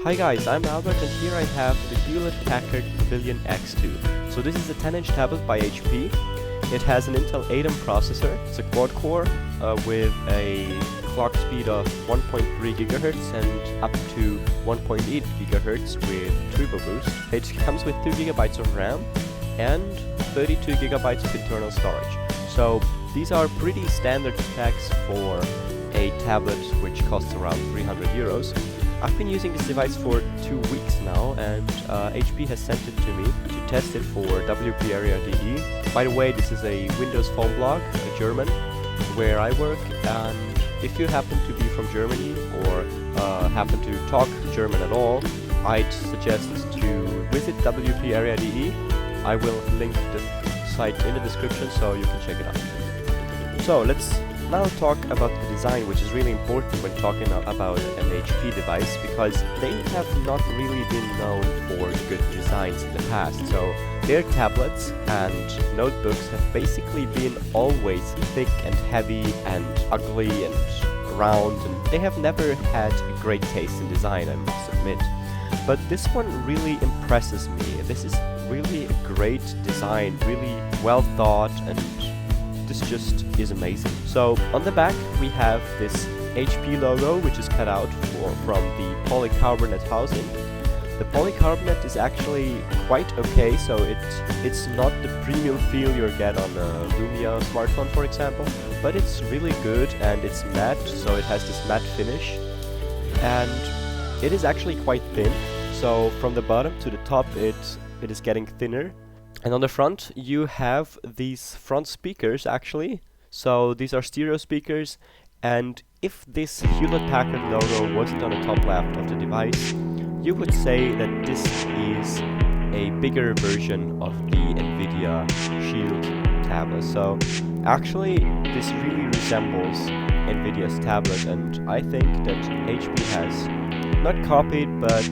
Hi guys, I'm Albert and here I have the Hewlett-Packard Pavilion X2. So this is a 10-inch tablet by HP. It has an Intel Atom processor. It's a quad-core with a clock speed of 1.3 GHz and up to 1.8 GHz with Turbo Boost. It comes with 2 GB of RAM and 32 GB of internal storage. So these are pretty standard specs for a tablet which costs around 300 euros. I've been using this device for 2 weeks now, and HP has sent it to me to test it for WP Area DE. By the way, this is a Windows phone blog, a German, where I work, and if you happen to be from Germany or happen to talk German at all, I'd suggest to visit WP Area DE. I will link the site in the description so you can check it out. So let's now talk about the design, which is really important when talking about an HP device, because they have not really been known for good designs in the past. So their tablets and notebooks have basically been always thick and heavy and ugly and round, and they have never had a great taste in design, I must admit. But this one really impresses me. This is really a great design, really well thought, and this just is amazing. So on the back we have this HP logo, which is cut out from the polycarbonate housing. The polycarbonate is actually quite okay, so it's not the premium feel you get on a Lumia smartphone, for example, but it's really good and it's matte, so it has this matte finish, and it is actually quite thin. So from the bottom to the top it is getting thinner. And on the front you have these front speakers actually. So these are stereo speakers, and if this Hewlett-Packard logo wasn't on the top left of the device, you would say that this is a bigger version of the NVIDIA Shield tablet. So actually this really resembles NVIDIA's tablet, and I think that HP has not copied but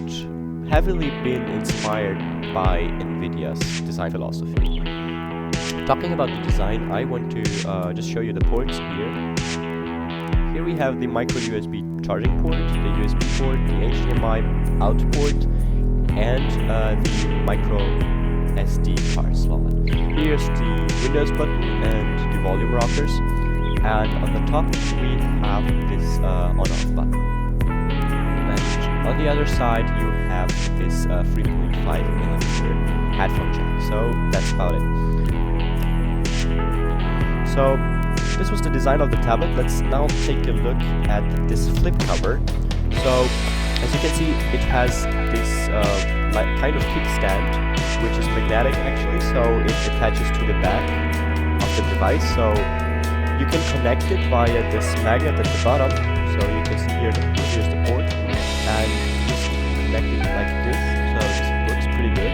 heavily been inspired by NVIDIA's design philosophy. Talking about the design, I want to just show you the ports here. Here we have the micro USB charging port, the USB port, the HDMI out port, and the micro SD card slot. Here's the Windows button and the volume rockers, and on the top we have this on-off button. And on the other side you have this 3.5mm headphone jack. So that's about it. So this was the design of the tablet. Let's now take a look at this flip cover. So as you can see, it has this kind of kickstand, which is magnetic actually, so it attaches to the back of the device. So you can connect it via this magnet at the bottom. So you can see here, here's the port, and just connect it like this, so it looks pretty good.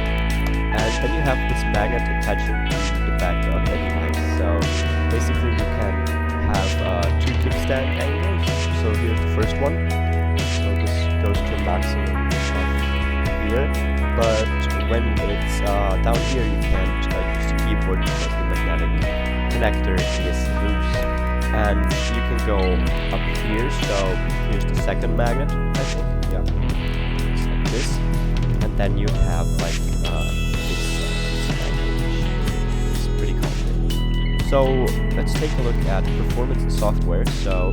And then you have this magnet attaching to the back of the device. So basically you can have two kickstand angles. So here's the first one. So this goes to a maximum of here. But when it's down here, you can't use the keyboard because the magnetic connector is loose. And you can go up here. So here's the second magnet, I think. Yeah, it's like this. And then you have like this magnet, which is pretty complicated. So let's take a look at performance and software. So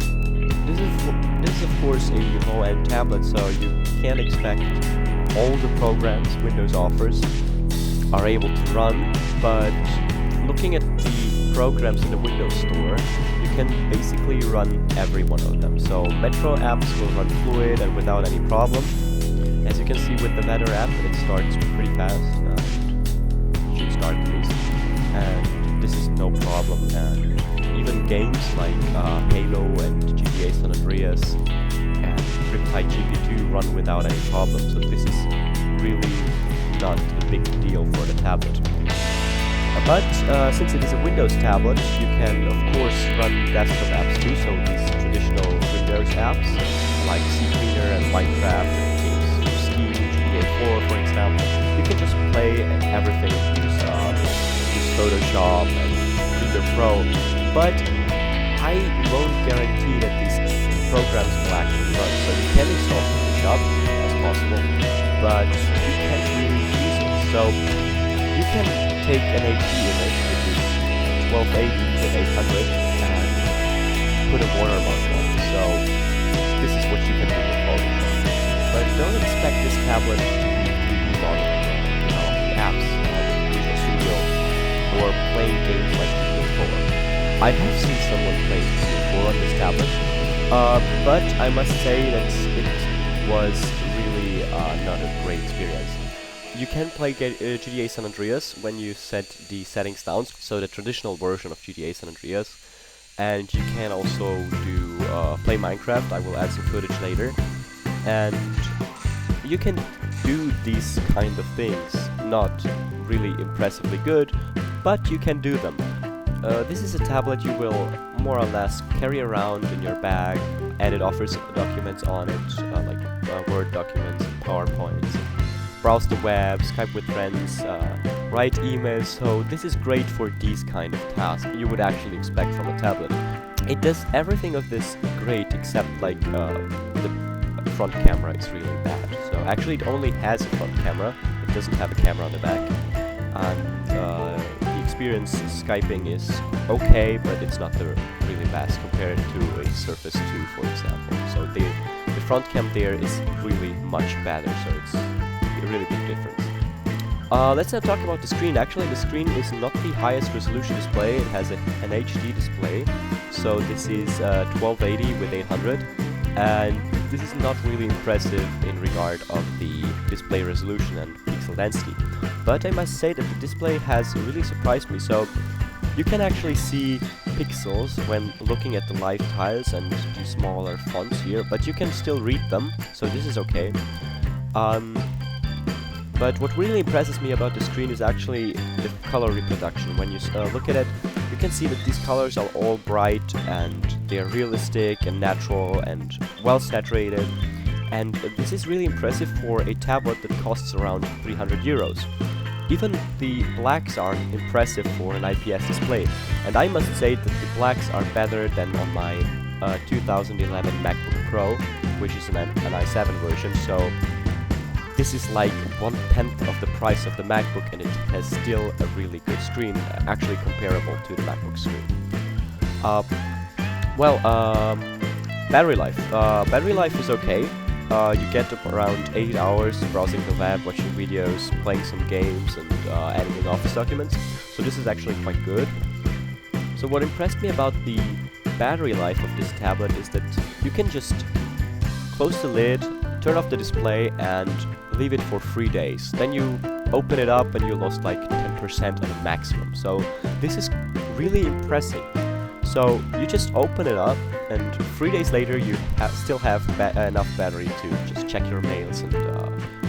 this is of course a low-end tablet, so you can't expect all the programs Windows offers are able to run, but looking at the programs in the Windows Store, you can basically run every one of them. So Metro apps will run fluid and without any problem. As you can see with the weather app, it starts pretty fast, it should start at least, and this is no problem. And even games like Halo and GTA San Andreas and Riptide GP2 run without any problem, so this is really not a big deal for the tablet. But since it is a Windows tablet, you can of course run desktop apps too, so these traditional Windows apps like CCleaner and Minecraft and games Ski, GTA 4 for example, you can just play everything, use Photoshop and Premiere Pro, but I won't guarantee that these programs will actually run, so you can install Photoshop as possible. but you can't really use it. So you can take an HP image, which is 1280 with 800, and put a watermark on it. So this is what you can do with Photoshop. But don't expect this tablet to be 3D modeling, the apps like Visual Studio or playing games like P4. I have seen someone playing P4 on this tablet, but I must say that it was really not a great experience. You can play GTA San Andreas when you set the settings down, so the traditional version of GTA San Andreas, and you can also do play Minecraft. I will add some footage later, and you can do these kind of things. Not really impressively good, but you can do them. This is a tablet you will more or less carry around in your bag, and it offers documents on it, like Word documents and PowerPoints. Browse the web, Skype with friends, write emails, so this is great for these kind of tasks you would actually expect from a tablet. It does everything of this great except like the front camera is really bad. So actually it only has a front camera, it doesn't have a camera on the back. And the experience Skyping is okay, but it's not the really best compared to a Surface 2, for example. So the front cam there is really much better, so it's a really big difference. Let's now talk about the screen. Actually, the screen is not the highest resolution display. It has an HD display, so this is 1280 with 800, and this is not really impressive in regard of the display resolution and pixel density. But I must say that the display has really surprised me. So you can actually see pixels when looking at the live tiles and the smaller fonts here, but you can still read them, so this is okay. But what really impresses me about the screen is actually the color reproduction. When you look at it, you can see that these colors are all bright and they're realistic and natural and well saturated. And this is really impressive for a tablet that costs around 300 euros. Even the blacks are impressive for an IPS display. And I must say that the blacks are better than on my 2011 MacBook Pro, which is an i7 version. So this is like 1/10 of the price of the MacBook, and it has still a really good screen, actually comparable to the MacBook screen. Battery life. Battery life is okay. You get up around 8 hours browsing the web, watching videos, playing some games, and editing Office documents. So this is actually quite good. So what impressed me about the battery life of this tablet is that you can just close the lid, turn off the display, and leave it for 3 days. Then you open it up and you lost like 10% at a maximum. So this is really impressive. So you just open it up, and 3 days later you still have enough battery to just check your mails and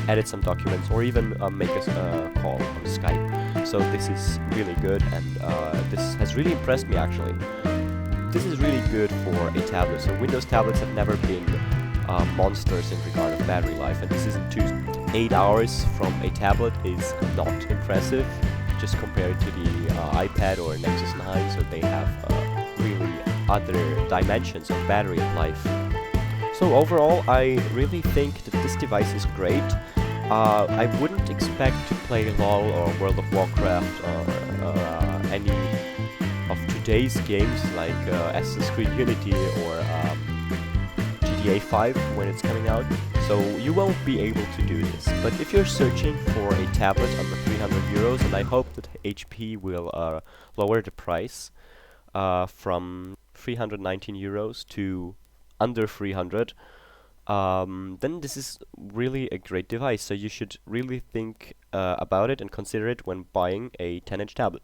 edit some documents, or even make a call on Skype. So this is really good, and this has really impressed me actually. This is really good for a tablet. So Windows tablets have never been monsters in regard of battery life, and this isn't too. 8 hours from a tablet is not impressive, just compared to the iPad or Nexus 9, so they have really other dimensions of battery life. So overall, I really think that this device is great. I wouldn't expect to play LoL or World of Warcraft or any of today's games like Assassin's Creed Unity or GTA 5 when it's coming out, so you won't be able to do this. But if you're searching for a tablet under 300 euros, and I hope that HP will lower the price from 319 euros to under 300, then this is really a great device, so you should really think about it and consider it when buying a 10-inch tablet.